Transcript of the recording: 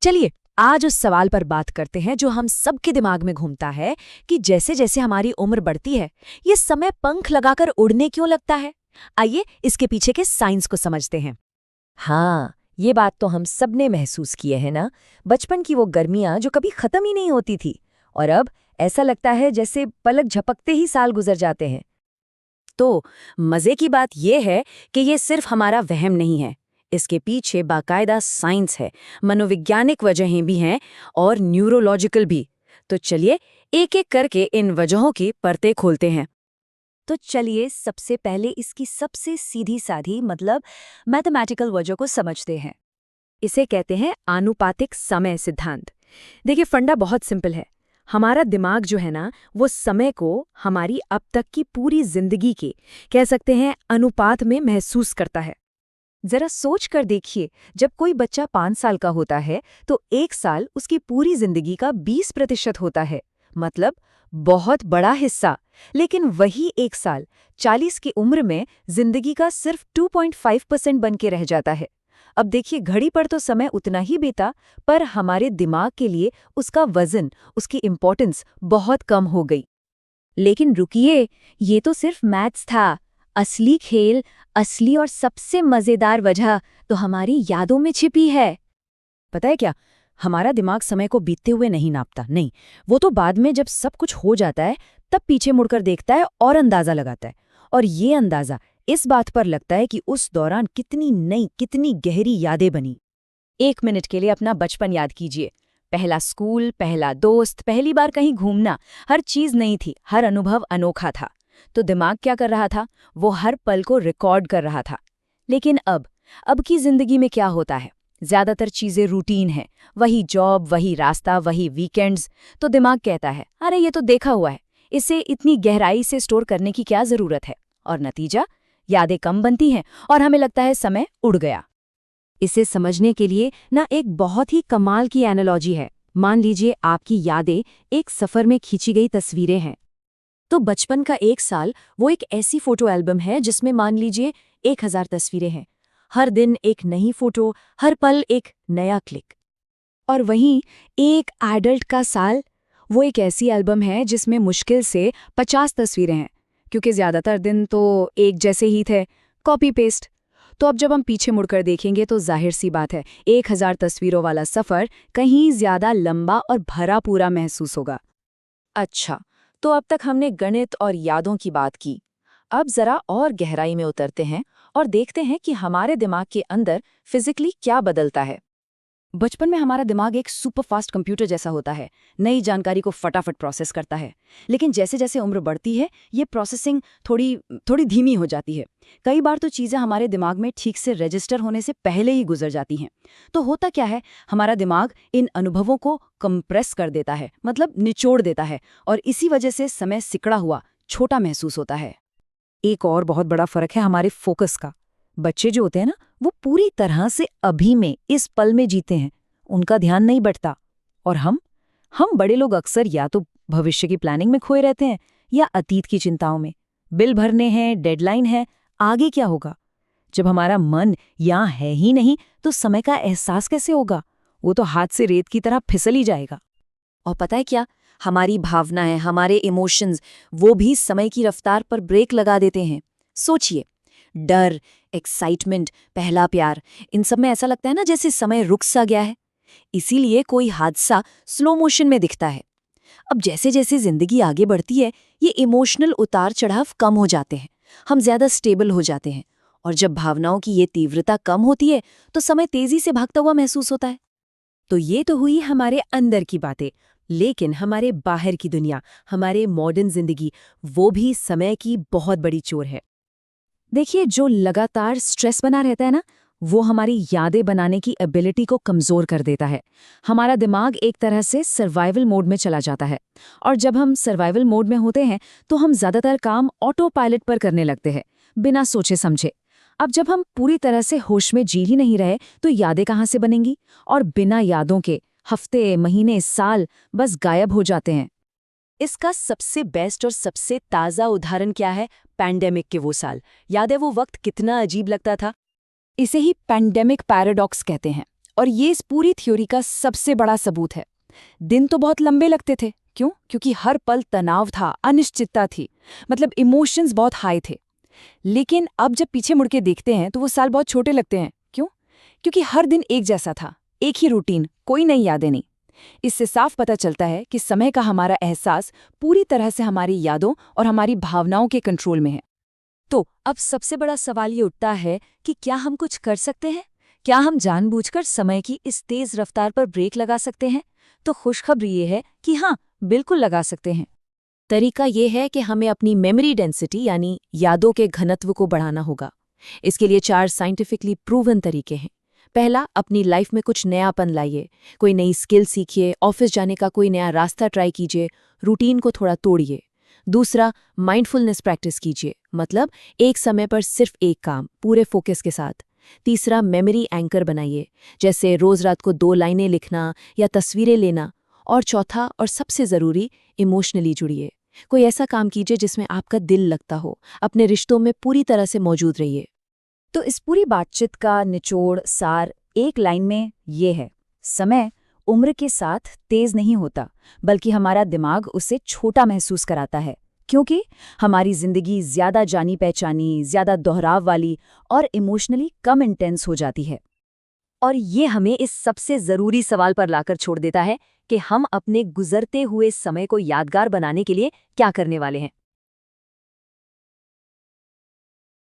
चलिए आज उस सवाल पर बात करते हैं जो हम सबके दिमाग में घूमता है कि जैसे जैसे हमारी उम्र बढ़ती है ये समय पंख लगाकर उड़ने क्यों लगता है। आइए इसके पीछे के साइंस को समझते हैं। हाँ, ये बात तो हम सबने महसूस किए है ना। बचपन की वो गर्मियां जो कभी खत्म ही नहीं होती थी, और अब ऐसा लगता है जैसे पलक झपकते ही साल गुजर जाते हैं। तो मजे की बात यह है कि ये सिर्फ हमारा वहम नहीं है, इसके पीछे बाकायदा साइंस है, मनोवैज्ञानिक वजहें भी हैं और न्यूरोलॉजिकल भी। तो चलिए एक एक करके इन वजहों की परतें खोलते हैं। तो चलिए सबसे पहले इसकी सबसे सीधी साधी मतलब मैथमेटिकल वजह को समझते हैं। इसे कहते हैं आनुपातिक समय सिद्धांत। देखिए फंडा बहुत सिंपल है। हमारा दिमाग जो है ना वो समय को हमारी अब तक की पूरी जिंदगी के कह सकते हैं अनुपात में महसूस करता है। जरा सोच कर देखिए, जब कोई बच्चा 5 साल का होता है तो 1 साल उसकी पूरी जिंदगी का 20% होता है, मतलब बहुत बड़ा हिस्सा। लेकिन वही 1 साल 40 की उम्र में जिंदगी का सिर्फ 2.5% बन के रह जाता है। अब देखिए घड़ी पर तो समय उतना ही बीता, पर हमारे दिमाग के लिए उसका वजन, उसकी इम्पोर्टेंस बहुत कम हो गई। लेकिन रुकिए, ये तो सिर्फ मैथ्स था। असली खेल, असली और सबसे मजेदार वजह तो हमारी यादों में छिपी है। पता है क्या, हमारा दिमाग समय को बीतते हुए नहीं नापता, नहीं, वो तो बाद में जब सब कुछ हो जाता है तब पीछे मुड़कर देखता है और अंदाजा लगाता है। और ये अंदाजा इस बात पर लगता है कि उस दौरान कितनी नई, कितनी गहरी यादें बनी। 1 मिनट के लिए अपना बचपन याद कीजिए। पहला स्कूल, पहला दोस्त, पहली बार कहीं घूमना, हर चीज नई थी, हर अनुभव अनोखा था। तो दिमाग क्या कर रहा था? वो हर पल को रिकॉर्ड कर रहा था। लेकिन अब की जिंदगी में क्या होता है? ज्यादातर चीजें रूटीन हैं, वही जॉब, वही रास्ता, वही वीकेंड्स। तो दिमाग कहता है अरे ये तो देखा हुआ है, इसे इतनी गहराई से स्टोर करने की क्या जरूरत है। और नतीजा, यादें कम बनती हैं और हमें लगता है समय उड़ गया। इसे समझने के लिए ना एक बहुत ही कमाल की एनालॉजी है। मान लीजिए आपकी यादें एक सफर में खींची गई तस्वीरें हैं। तो बचपन का 1 साल वो एक ऐसी फोटो एल्बम है जिसमें मान लीजिए 1000 तस्वीरें हैं। हर दिन एक नई फोटो, हर पल एक नया क्लिक। और वहीं एक एडल्ट का साल, वो एक ऐसी एल्बम है जिसमें मुश्किल से 50 तस्वीरें हैं, क्योंकि ज्यादातर दिन तो एक जैसे ही थे, कॉपी पेस्ट। तो अब जब हम पीछे मुड़कर देखेंगे तो जाहिर सी बात है 1000 तस्वीरों वाला सफर कहीं ज्यादा लंबा और भरा पूरा महसूस होगा। अच्छा, तो अब तक हमने गणित और यादों की बात की। अब जरा और गहराई में उतरते हैं और देखते हैं कि हमारे दिमाग के अंदर फिजिकली क्या बदलता है। बचपन में हमारा दिमाग एक सुपर फास्ट कंप्यूटर जैसा होता है, नई जानकारी को फटाफट प्रोसेस करता है। लेकिन जैसे जैसे उम्र बढ़ती है ये प्रोसेसिंग थोड़ी धीमी हो जाती है। कई बार तो चीज़ें हमारे दिमाग में ठीक से रजिस्टर होने से पहले ही गुजर जाती हैं। तो होता क्या है, हमारा दिमाग इन अनुभवों को कंप्रेस कर देता है, मतलब निचोड़ देता है, और इसी वजह से समय सिकड़ा हुआ, छोटा महसूस होता है। एक और बहुत बड़ा फर्क है हमारे फोकस का। बच्चे जो होते हैं ना वो पूरी तरह से अभी में, इस पल में जीते हैं, उनका ध्यान नहीं बटता। और हम बड़े लोग अक्सर या तो भविष्य की प्लानिंग में खोए रहते हैं या अतीत की चिंताओं में। बिल भरने हैं, डेडलाइन है, आगे क्या होगा। जब हमारा मन यहाँ है ही नहीं तो समय का एहसास कैसे होगा? वो तो हाथ से रेत की तरह फिसल ही जाएगा। और पता है क्या, हमारी भावनाएं, हमारे इमोशंस, वो भी समय की रफ्तार पर ब्रेक लगा देते हैं। सोचिए, डर, एक्साइटमेंट, पहला प्यार, इन सब में ऐसा लगता है ना जैसे समय रुक सा गया है। इसीलिए कोई हादसा स्लो मोशन में दिखता है। अब जैसे जैसे जिंदगी आगे बढ़ती है ये इमोशनल उतार चढ़ाव कम हो जाते हैं, हम ज्यादा स्टेबल हो जाते हैं। और जब भावनाओं की ये तीव्रता कम होती है तो समय तेजी से भागता हुआ महसूस होता है। तो ये तो हुई हमारे अंदर की बातें, लेकिन हमारे बाहर की दुनिया, हमारे मॉडर्न जिंदगी, वो भी समय की बहुत बड़ी चोर है। देखिए, जो लगातार स्ट्रेस बना रहता है ना, वो हमारी यादें बनाने की एबिलिटी को कमजोर कर देता है। हमारा दिमाग एक तरह से सर्वाइवल मोड में चला जाता है, और जब हम सर्वाइवल मोड में होते हैं तो हम ज्यादातर काम ऑटो पायलट पर करने लगते हैं, बिना सोचे समझे। अब जब हम पूरी तरह से होश में जी ही नहीं रहे तो यादें कहाँ से बनेंगी? और बिना यादों के हफ्ते, महीने, साल बस गायब हो जाते हैं। इसका सबसे बेस्ट और सबसे ताज़ा उदाहरण क्या है? पैंडेमिक के वो साल। याद है वो वक्त कितना अजीब लगता था? इसे ही पैंडेमिक पैराडॉक्स कहते हैं। और ये इस पूरी थ्योरी का सबसे बड़ा सबूत है। दिन तो बहुत लंबे लगते थे, क्यों? क्योंकि हर पल तनाव था, अनिश्चितता थी, मतलब इमोशंस बहुत हाई थे। लेकिन अब जब पीछे मुड़ के देखते हैं तो वो साल बहुत छोटे लगते हैं, क्यों? क्योंकि हर दिन एक जैसा था, एक ही रूटीन, कोई नई यादें नहीं। इससे साफ पता चलता है कि समय का हमारा एहसास पूरी तरह से हमारी यादों और हमारी भावनाओं के कंट्रोल में है। तो अब सबसे बड़ा सवाल ये उठता है कि क्या हम कुछ कर सकते हैं? क्या हम जानबूझकर समय की इस तेज रफ्तार पर ब्रेक लगा सकते हैं? तो खुशखबरी ये है कि हाँ, बिल्कुल लगा सकते हैं। तरीका ये है कि हमें अपनी मेमोरी डेंसिटी यानी यादों के घनत्व को बढ़ाना होगा। इसके लिए 4 साइंटिफिकली प्रूवन तरीके हैं। पहला, अपनी लाइफ में कुछ नयापन लाइए। कोई नई स्किल सीखिए, ऑफिस जाने का कोई नया रास्ता ट्राई कीजिए, रूटीन को थोड़ा तोड़िए। दूसरा, माइंडफुलनेस प्रैक्टिस कीजिए, मतलब एक समय पर सिर्फ एक काम, पूरे फोकस के साथ। तीसरा, मेमोरी एंकर बनाइए, जैसे रोज रात को 2 लाइनें लिखना या तस्वीरें लेना। और चौथा और सबसे ज़रूरी, इमोशनली जुड़िए। कोई ऐसा काम कीजिए जिसमें आपका दिल लगता हो, अपने रिश्तों में पूरी तरह से मौजूद रहिए। तो इस पूरी बातचीत का निचोड़ सार एक लाइन में ये है: समय उम्र के साथ तेज नहीं होता, बल्कि हमारा दिमाग उसे छोटा महसूस कराता है, क्योंकि हमारी जिंदगी ज्यादा जानी पहचानी, ज्यादा दोहराव वाली और इमोशनली कम इंटेंस हो जाती है। और ये हमें इस सबसे जरूरी सवाल पर लाकर छोड़ देता है कि हम अपने गुजरते हुए समय को यादगार बनाने के लिए क्या करने वाले हैं।